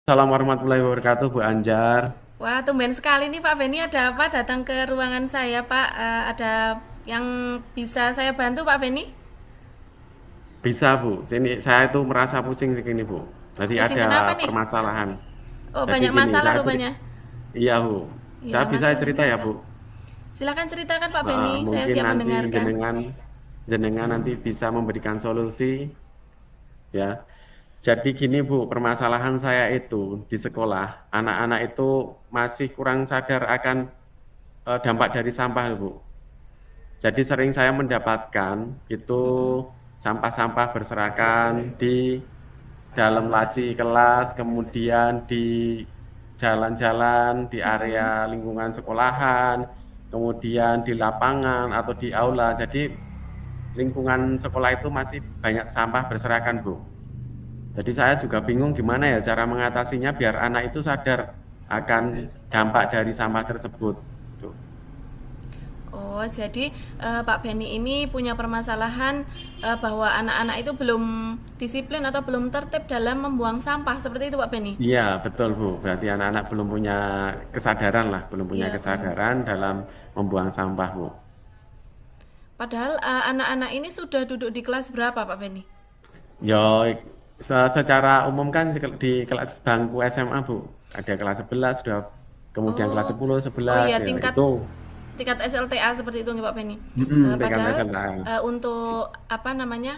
Assalamualaikum warahmatullahi wabarakatuh, Bu Anjar. Wah, tumben sekali nih Pak Beni, ada apa datang ke ruangan saya, Pak? Ada yang bisa saya bantu, Pak Beni? Bisa, Bu. Sini saya itu merasa pusing segini, Bu. Jadi Pusing ada kenapa nih? permasalahan. Oh, Jadi banyak gini, masalah rupanya. iya, Bu. Saya Ya, bisa cerita masalahnya ya, apa? Bu. Silakan ceritakan Pak Beni, saya Mungkin siap nanti mendengarkan. jenengan jenengan nanti bisa memberikan solusi, ya. Jadi gini, Bu, permasalahan saya itu di sekolah, anak-anak itu masih kurang sadar akan dampak dari sampah, Bu. Jadi sering saya mendapatkan itu sampah-sampah berserakan di dalam laci kelas, kemudian di jalan-jalan, di area lingkungan sekolahan, kemudian di lapangan atau di aula. Jadi lingkungan sekolah itu masih banyak sampah berserakan, Bu. Jadi saya juga bingung gimana ya cara mengatasinya biar anak itu sadar akan dampak dari sampah tersebut. Tuh. Oh, jadi Pak Beni ini punya permasalahan bahwa anak-anak itu belum disiplin atau belum tertib dalam membuang sampah, seperti itu Pak Beni? Iya, betul Bu. Berarti anak-anak belum punya kesadaran lah, belum punya Iya, belum. kesadaran dalam membuang sampah, Bu. Padahal anak-anak ini sudah duduk di kelas berapa Pak Beni? Ya, secara umum kan di kelas bangku SMA, Bu. Ada kelas 11, sudah kemudian kelas Oh, 10, oh 11 iya, ya. tingkat Itu tingkat SLTA seperti itu nggak Pak Penny. tingkat Padahal SMA. untuk apa namanya,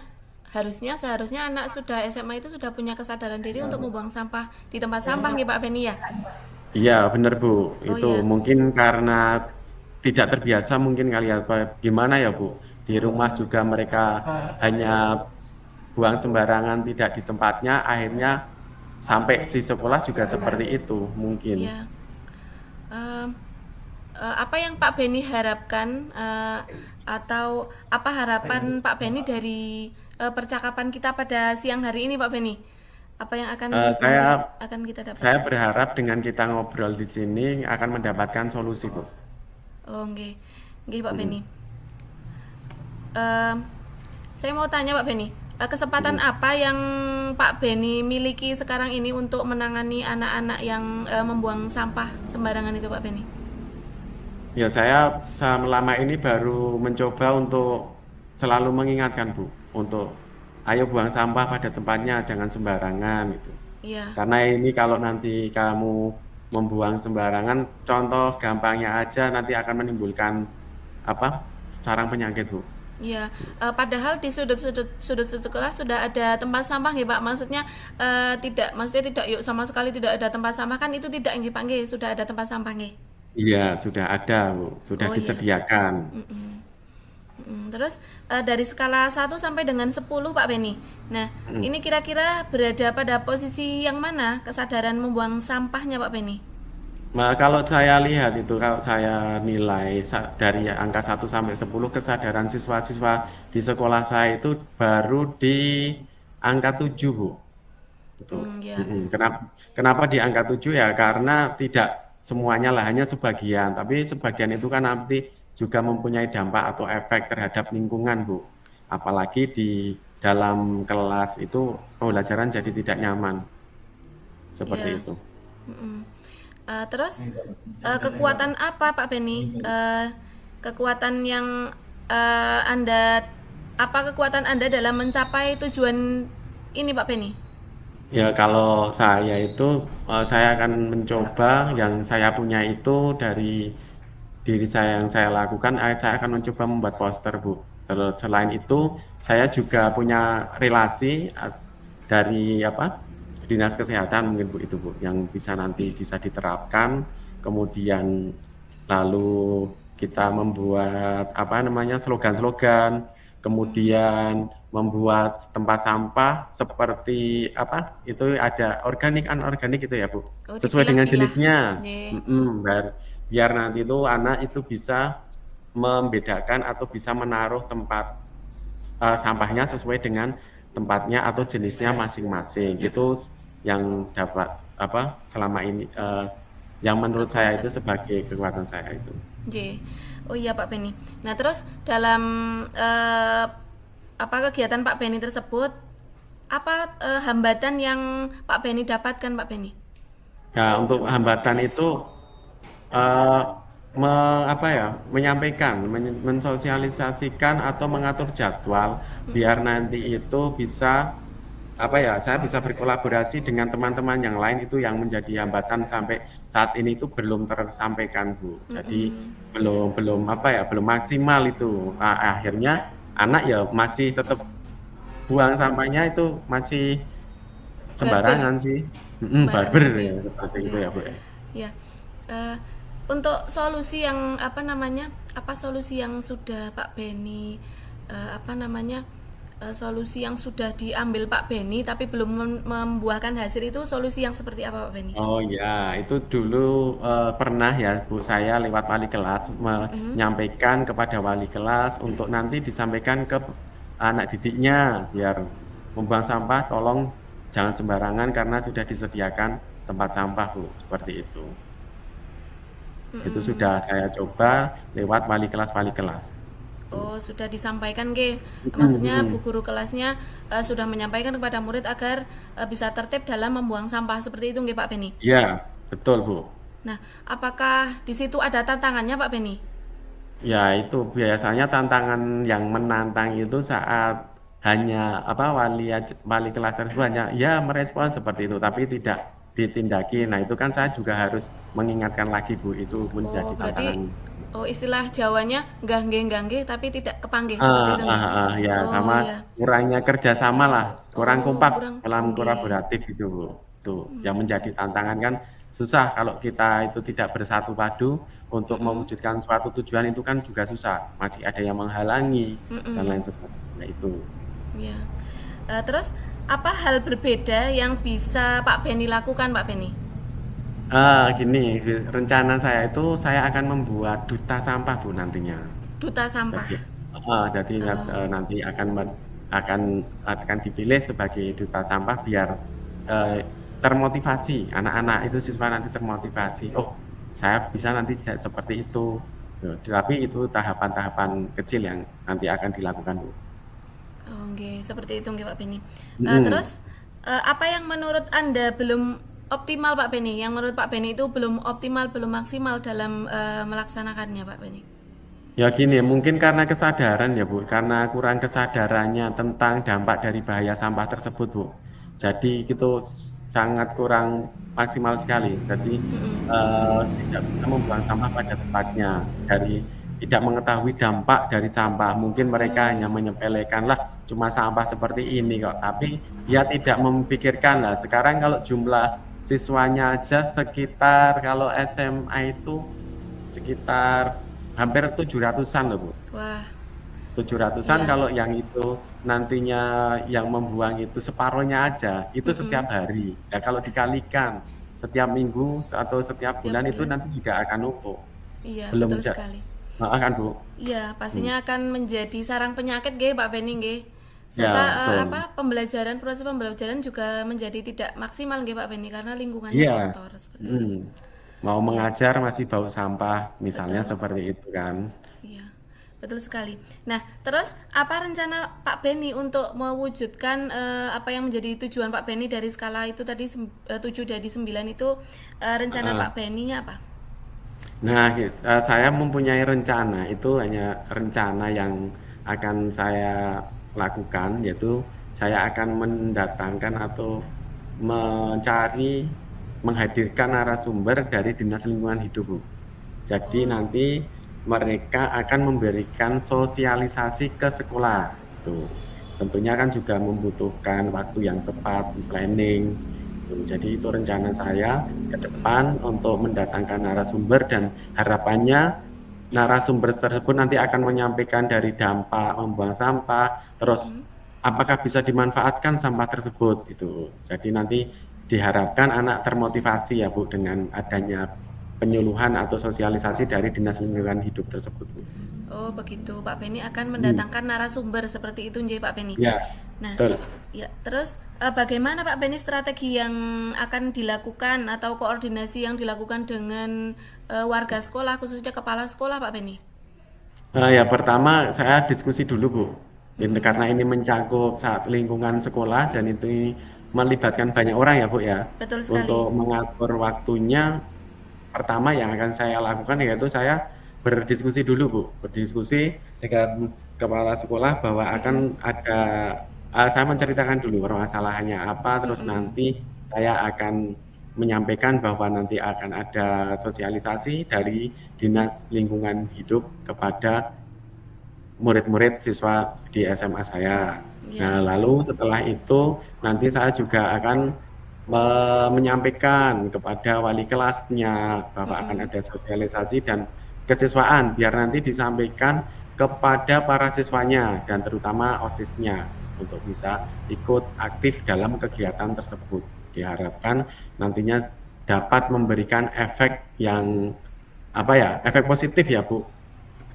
seharusnya anak sudah SMA itu sudah punya kesadaran diri untuk membuang sampah di tempat sampah nih Pak Penny ya. Iya, benar Bu. Oh Itu iya. mungkin karena tidak terbiasa mungkin kali ya, apa gimana ya, Bu. Di rumah juga mereka hanya buang sembarangan tidak di tempatnya, akhirnya sampai di sekolah juga seperti itu mungkin. Iya. Em, apa yang Pak Beni harapkan, atau apa harapan Pak Beni dari percakapan kita pada siang hari ini Pak Beni? Apa yang Eh, akan saya nanti akan kita saya dapatkan? berharap dengan kita ngobrol di sini akan mendapatkan solusi, Bu. Oh, nggih. Nggih Pak Mm, Beni. Em, saya mau tanya Pak Beni, kesempatan mm. apa yang Pak Beni miliki sekarang ini untuk menangani anak-anak yang membuang sampah sembarangan itu Pak Beni? Ya, saya selama ini baru mencoba untuk selalu mengingatkan, Bu, untuk ayo buang sampah pada tempatnya, jangan sembarangan gitu. Iya, Karena ini kalau nanti kamu membuang sembarangan, contoh gampangnya aja nanti akan menimbulkan apa? Sarang penyakit, Bu. iya. Padahal di sudut-sudut sekolah sudah ada tempat sampah nggih Pak. Maksudnya tidak yuk sama sekali tidak ada tempat sampah kan itu tidak nggih Pak nggih, sudah ada tempat sampah nggih. Iya, sudah ada, Bu. Sudah Oh iya. disediakan. Terus dari skala 1 sampai dengan 10 Pak Beni. Nah, Mm. ini kira-kira berada pada posisi yang mana kesadaran membuang sampahnya Pak Beni? Nah, kalau saya lihat itu, kalau saya nilai dari angka 1 sampai 10 kesadaran siswa-siswa di sekolah saya itu baru di angka 7, Bu. Itu. Ya. Kenapa di angka 7 ya? Karena tidak semuanya lah, hanya sebagian. Tapi sebagian itu kan nanti juga mempunyai dampak atau efek terhadap lingkungan, Bu. Apalagi di dalam kelas itu pembelajaran jadi tidak nyaman, seperti Ya. itu. Terus kekuatan apa Pak Beni? Kekuatan yang Anda, apa kekuatan Anda dalam mencapai tujuan ini Pak Beni? Ya, kalau saya itu, saya akan mencoba yang saya punya itu dari diri saya yang saya lakukan, saya akan mencoba membuat poster, Bu. Terus selain itu, saya juga punya relasi dari apa dinas kesehatan mungkin Bu itu Bu, yang bisa nanti bisa diterapkan. Kemudian lalu kita membuat apa namanya slogan-slogan, kemudian membuat tempat sampah seperti apa itu ada organik anorganik itu ya Bu, Oh, sesuai dengan dipilah-pilah. jenisnya. Nggih. Biar nanti itu anak itu bisa membedakan atau bisa menaruh tempat sampahnya sesuai dengan tempatnya atau jenisnya masing-masing. Itu yang dapat apa selama ini yang menurut saya Kekuatan. itu sebagai kekuatan saya itu. J. Oh iya Pak Beni. Nah terus dalam eh, apa kegiatan Pak Beni tersebut, apa hambatan yang Pak Beni dapatkan Pak Beni? Ya, untuk Apa tuh? hambatan itu eh, apa ya, menyampaikan, mensosialisasikan atau mengatur jadwal biar nanti itu bisa apa ya, saya bisa berkolaborasi dengan teman-teman yang lain itu yang menjadi hambatan sampai saat ini itu belum tersampaikan, Bu. Jadi Mm-mm. belum belum apa ya, belum maksimal itu. Nah, akhirnya anak ya masih tetap buang sampahnya itu masih Barber, sembarangan sih. Barber sembarangan ya gitu. seperti itu Ya, ya, Bu ya. ya. Eh, untuk solusi yang apa namanya? Apa solusi yang sudah Pak Beni apa namanya? Solusi yang sudah diambil Pak Beni tapi belum membuahkan hasil itu solusi yang seperti apa Pak Beni? Oh ya, itu dulu pernah ya Bu saya lewat wali kelas Mm-mm. menyampaikan kepada wali kelas untuk nanti disampaikan ke anak didiknya biar membuang sampah tolong jangan sembarangan karena sudah disediakan tempat sampah Bu, seperti itu. Itu Mm-mm. sudah saya coba lewat wali kelas. Oh, sudah disampaikan ke, Mm, maksudnya bu mm. guru kelasnya sudah menyampaikan kepada murid agar bisa tertib dalam membuang sampah seperti itu nggih Pak Beni. Iya, betul Bu. Nah, apakah di situ ada tantangannya Pak Beni? Ya, itu biasanya tantangan yang menantang itu saat hanya apa wali kelas tersebut hanya ya merespon seperti itu, tapi tidak ditindaki. Nah, itu kan saya juga harus mengingatkan lagi, Bu, itu Oh, menjadi tantangan. berarti oh istilah Jawanya nggah nggih tapi tidak kepanggih seperti itu nggih. Ya Oh sama ya. kurangnya kerjasama lah, kurang Oh, kompak kurang. dalam Oh nggih. kolaboratif itu, Bu. Tuh, yang menjadi tantangan kan susah kalau kita itu tidak bersatu padu untuk Mm-mm. mewujudkan suatu tujuan itu kan juga susah, masih ada yang menghalangi dan Mm-mm. lain sebagainya itu. Ya. Terus apa hal berbeda yang bisa Pak Beni lakukan Pak Beni? Gini, rencana saya itu saya akan membuat duta sampah Bu nantinya. Duta Jadi, sampah. jadi Eh, nanti akan akan dipilih sebagai duta sampah biar eh, termotivasi anak-anak itu siswa nanti termotivasi. Oh, saya bisa nanti seperti itu. Tapi itu tahapan-tahapan kecil yang nanti akan dilakukan, Bu. oh nggih, seperti itu nggih Pak Beni. Mm-mm. Terus apa yang menurut Anda belum optimal Pak Beni? Yang menurut Pak Beni itu belum optimal, belum maksimal dalam melaksanakannya Pak Beni? Ya gini, mungkin karena kesadaran ya Bu, karena kurang kesadarannya tentang dampak dari bahaya sampah tersebut Bu. Jadi itu sangat kurang maksimal sekali. Jadi tidak bisa membuang sampah pada tempatnya. Dari tidak mengetahui dampak dari sampah. Mungkin mereka hanya Hmm, menyepelekan lah cuma sampah seperti ini kok. Tapi dia tidak memikirkan lah. Sekarang kalau jumlah siswanya aja sekitar kalau SMA itu sekitar hampir 700-an loh Bu. wah, 700-an iya. kalau yang itu nantinya yang membuang itu separohnya aja, itu setiap Mm-mm. hari. Ya kalau dikalikan setiap minggu atau setiap Setiap bulan itu bulan. nanti juga akan numpuk. Iya, Belum betul sekali. akan Bu. Iya, Hmm. pastinya akan menjadi sarang penyakit nggih Pak Beni nggih. Serta Ya betul. apa pembelajaran proses pembelajaran juga menjadi tidak maksimal nggih Pak Beni karena lingkungannya Iya. kotor seperti Hmm. itu. Mau Iya, mengajar masih bau sampah, misalnya betul. seperti itu kan. Iya. Betul sekali. Nah, terus apa rencana Pak Beni untuk mewujudkan apa yang menjadi tujuan Pak Beni dari skala itu tadi 7 dari 9 itu rencana Heeh. Pak Beninya apa? Nah, saya mempunyai rencana, itu hanya rencana yang akan saya lakukan, yaitu saya akan mendatangkan atau mencari, menghadirkan narasumber dari Dinas Lingkungan Hidup, Bu. Jadi Oh, nanti mereka akan memberikan sosialisasi ke sekolah. Tuh. Tentunya kan juga membutuhkan waktu yang tepat, planning. Tuh. Jadi itu rencana saya ke depan untuk mendatangkan narasumber dan harapannya narasumber tersebut nanti akan menyampaikan dari dampak membuang sampah, terus apakah bisa dimanfaatkan sampah tersebut itu. Jadi nanti diharapkan anak termotivasi ya Bu dengan adanya penyuluhan atau sosialisasi dari Dinas Lingkungan Hidup tersebut, Bu. oh begitu. Pak Beni akan Hmm. mendatangkan narasumber seperti itu, nggih Pak Beni. Ya, Nah, betul. ya terus bagaimana Pak Beni strategi yang akan dilakukan atau koordinasi yang dilakukan dengan warga sekolah khususnya kepala sekolah Pak Beni? Ya pertama saya diskusi dulu Bu. Mm-mm. Karena ini mencakup saat lingkungan sekolah dan itu melibatkan banyak orang ya Bu ya. Betul sekali. Untuk mengatur waktunya, pertama yang akan saya lakukan yaitu saya berdiskusi dulu Bu, berdiskusi dengan kepala sekolah bahwa Mm-mm, akan ada, saya menceritakan dulu permasalahannya apa, terus mm-mm, nanti saya akan menyampaikan bahwa nanti akan ada sosialisasi dari Dinas Lingkungan Hidup kepada murid-murid siswa di SMA saya. ya. Nah, lalu setelah itu nanti saya juga akan menyampaikan kepada wali kelasnya bahwa akan Mm-mm. ada sosialisasi dan kesiswaan biar nanti disampaikan kepada para siswanya dan terutama OSIS-nya untuk bisa ikut aktif dalam kegiatan tersebut. Diharapkan nantinya dapat memberikan efek yang apa ya, efek positif ya Bu,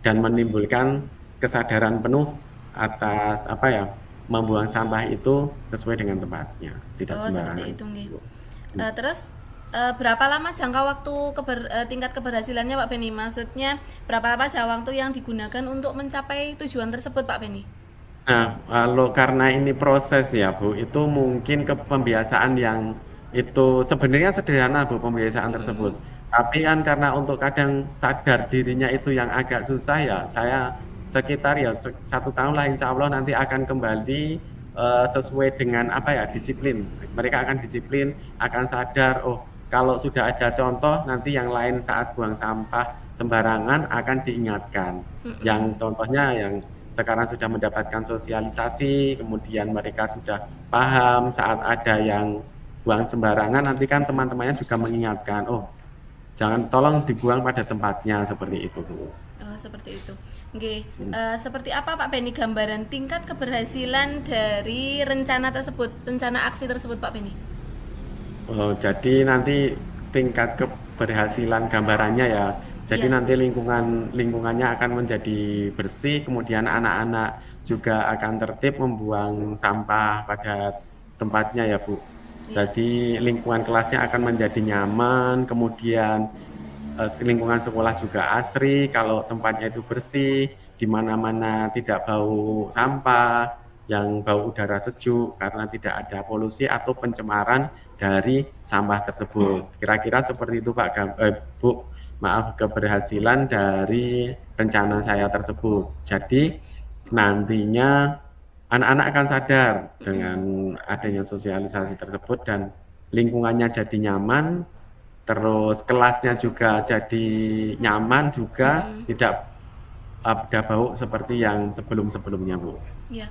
dan menimbulkan kesadaran penuh atas apa ya, membuang sampah itu sesuai dengan tempatnya, tidak Oh, seperti sembarangan. itu nggih. Terus berapa lama jangka waktu tingkat keberhasilannya Pak Beni? Maksudnya berapa lama jangka waktu yang digunakan untuk mencapai tujuan tersebut Pak Beni? Nah, kalau karena ini proses ya Bu, itu mungkin ke pembiasaan yang itu sebenarnya sederhana Bu pembiasaan tersebut. Mm-mm. Tapi kan karena untuk kadang sadar dirinya itu yang agak susah ya, saya sekitar ya 1 tahun lah insya Allah nanti akan kembali sesuai dengan apa ya, disiplin. Mereka akan disiplin, akan sadar, oh kalau sudah ada contoh nanti yang lain saat buang sampah sembarangan akan diingatkan. Yang Mm-mm. contohnya yang sekarang sudah mendapatkan sosialisasi, kemudian mereka sudah paham saat ada yang buang sembarangan, nanti kan teman-temannya juga mengingatkan, oh jangan, tolong dibuang pada tempatnya, seperti itu Bu. Oh, seperti itu. Oke, seperti apa Pak Beni gambaran tingkat keberhasilan dari rencana tersebut, rencana aksi tersebut Pak Beni? Oh, jadi nanti tingkat keberhasilan gambarannya ya. Jadi Iya. nanti lingkungannya akan menjadi bersih, kemudian anak-anak juga akan tertib membuang sampah pada tempatnya ya Bu. Iya. Jadi lingkungan kelasnya akan menjadi nyaman, kemudian lingkungan sekolah juga asri kalau tempatnya itu bersih, di mana-mana tidak bau sampah, yang bau udara sejuk karena tidak ada polusi atau pencemaran dari sampah tersebut. Kira-kira seperti itu Pak Bu, maaf, keberhasilan dari rencana saya tersebut. Jadi nantinya anak-anak akan sadar dengan Mm-mm. adanya sosialisasi tersebut dan lingkungannya jadi nyaman, terus kelasnya juga jadi nyaman juga, Mm-mm. tidak ada bau seperti yang sebelum-sebelumnya Bu. Iya.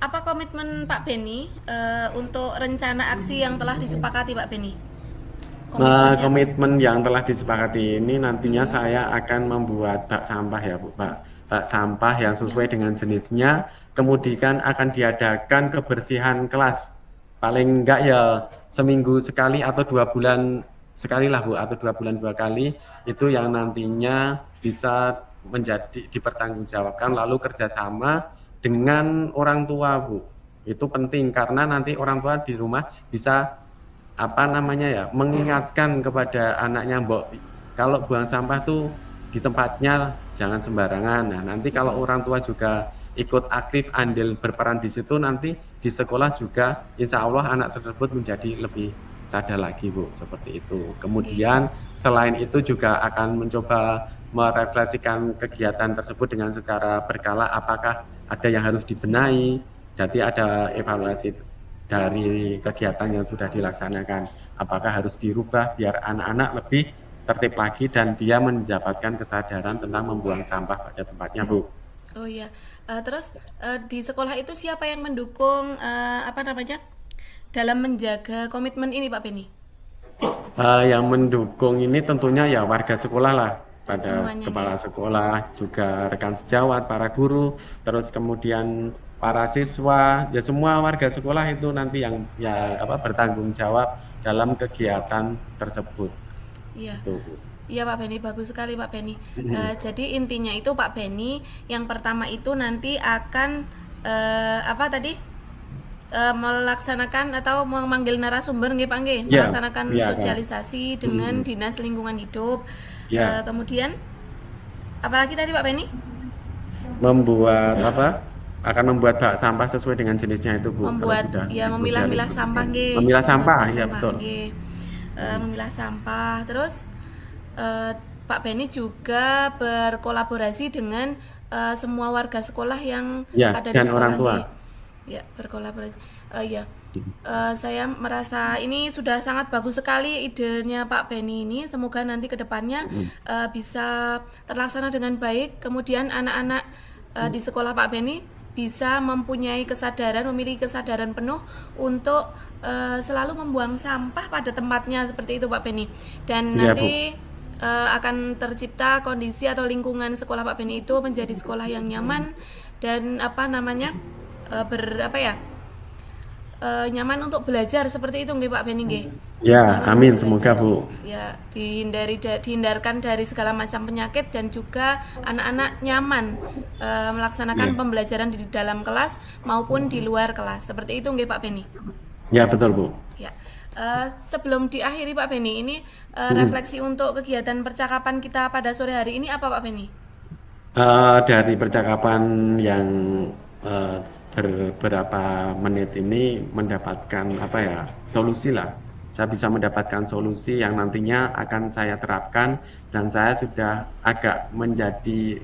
Apa komitmen Pak Beni untuk rencana aksi yang telah disepakati Pak Beni? Nah, Komitmennya. komitmen yang telah disepakati ini nantinya Mm-mm. saya akan membuat bak sampah ya Bu, bak sampah yang Ya. sesuai dengan jenisnya, kemudian akan diadakan kebersihan kelas. Paling enggak ya seminggu sekali atau 2 bulan sekali lah Bu, atau 2 bulan 2 kali, itu yang nantinya bisa menjadi dipertanggungjawabkan lalu kerjasama dengan orang tua Bu. Itu penting karena nanti orang tua di rumah bisa apa namanya ya, mengingatkan kepada anaknya, Mbok, kalau buang sampah tuh di tempatnya jangan sembarangan. Nah, nanti kalau Mm-mm. orang tua juga ikut aktif andil berperan di situ, nanti di sekolah juga insya Allah anak tersebut menjadi lebih sadar lagi Bu, seperti itu. Oke. Kemudian selain itu juga akan mencoba merefleksikan kegiatan tersebut dengan secara berkala, apakah ada yang harus dibenahi, jadi ada evaluasi dari kegiatan yang sudah dilaksanakan. Apakah harus dirubah biar anak-anak lebih tertib lagi dan dia mendapatkan kesadaran tentang membuang sampah pada tempatnya, Bu. Oh iya. Terus di sekolah itu siapa yang mendukung apa namanya dalam menjaga komitmen ini Pak Beni? Yang mendukung ini tentunya ya warga sekolah lah, pada Semuanya nggih. kepala sekolah, juga rekan sejawat, para guru, terus kemudian para siswa, ya semua warga sekolah itu nanti yang ya apa bertanggung jawab dalam kegiatan tersebut. Iya. Itu, Bu. Iya Pak Beni, bagus sekali Pak Beni. Jadi intinya itu Pak Beni, yang pertama itu nanti akan apa tadi melaksanakan atau memanggil narasumber nggih Pak nggih, Ya, melaksanakan ya Kak. sosialisasi dengan Dinas Lingkungan Hidup. Ya. Kemudian apalagi tadi Pak Beni? Membuat apa, akan membuat bak sampah sesuai dengan jenisnya itu Bu, kalau Membuat sudah ya diskusi harus memilah-milah sampah bersihkan. nggih, Memilah sampah, memilah ya sampah betul. nggih. Memilah sampah. Terus Pak Beni juga berkolaborasi dengan semua warga sekolah yang Ya, ada di dan orang sekolah tua. nggih. Ya, berkolaborasi. Ya. Saya merasa ini sudah sangat bagus sekali idenya Pak Beni ini. Semoga nanti kedepannya bisa terlaksana dengan baik. Kemudian anak-anak di sekolah Pak Beni bisa mempunyai kesadaran, memiliki kesadaran penuh untuk selalu membuang sampah pada tempatnya seperti itu Pak Beni. Dan Iya Bu. nanti akan tercipta kondisi atau lingkungan sekolah Pak Beni itu menjadi sekolah yang nyaman dan nyaman untuk belajar seperti itu nggih Pak Beni nggih. Ya, Nyaman untuk amin semoga belajar. Bu. Ya, dihindarkan dari segala macam penyakit dan juga anak-anak nyaman melaksanakan Ya. pembelajaran di dalam kelas maupun di luar kelas. Seperti itu nggih Pak Beni. Ya, betul Bu. Ya. Sebelum diakhiri Pak Beni, ini refleksi untuk kegiatan percakapan kita pada sore hari ini apa Pak Beni? Dari percakapan yang eh, beberapa menit ini mendapatkan apa ya solusi lah. Saya bisa mendapatkan solusi yang nantinya akan saya terapkan dan saya sudah agak menjadi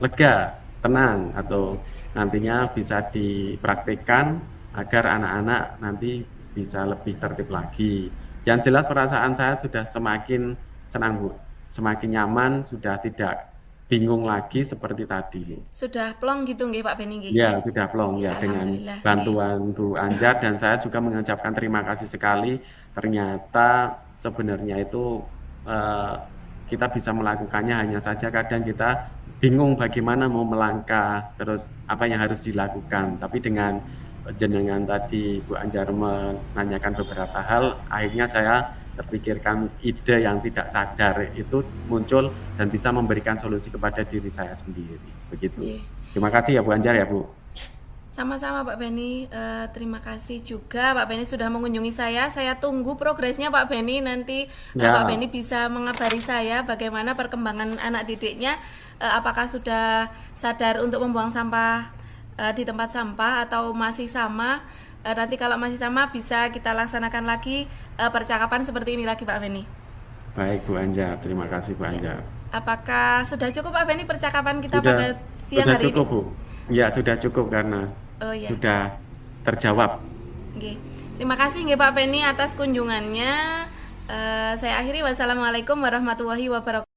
lega, tenang atau nantinya bisa dipraktikkan agar anak-anak nanti bisa lebih tertib lagi. Yang jelas perasaan saya sudah semakin senang Bu, semakin nyaman, sudah tidak bingung lagi seperti tadi. Sudah plong gitu nggih Pak Beni nggih? Ya, sudah plong Ya, ya dengan alhamdulillah nggih. bantuan Bu Anjar dan saya juga mengucapkan terima kasih sekali. Ternyata sebenarnya itu eh, kita bisa melakukannya hanya saja kadang kita bingung bagaimana mau melangkah terus apa yang harus dilakukan. Tapi dengan jenengan tadi Bu Anjar menanyakan beberapa hal, akhirnya saya terpikirkan ide yang tidak sadar itu muncul dan bisa memberikan solusi kepada diri saya sendiri. Begitu. Nggih. Terima kasih ya Bu Anjar ya Bu. Sama-sama Pak Beni, terima kasih juga Pak Beni sudah mengunjungi saya. Saya tunggu progresnya Pak Beni nanti Pak Ya, Beni bisa mengabari saya bagaimana perkembangan anak didiknya, apakah sudah sadar untuk membuang sampah di tempat sampah atau masih sama. Nanti kalau masih sama bisa kita laksanakan lagi percakapan seperti ini lagi Pak Beni. baik Bu Anjar. Terima kasih Bu Ya. Anjar. Apakah sudah cukup Pak Beni percakapan kita Sudah pada siang sudah hari ini? cukup Bu. Ya, sudah cukup karena Oh ya. sudah terjawab. Oke. Terima kasih nggih Pak Penny atas kunjungannya. Saya akhiri wassalamualaikum warahmatullahi wabarakatuh.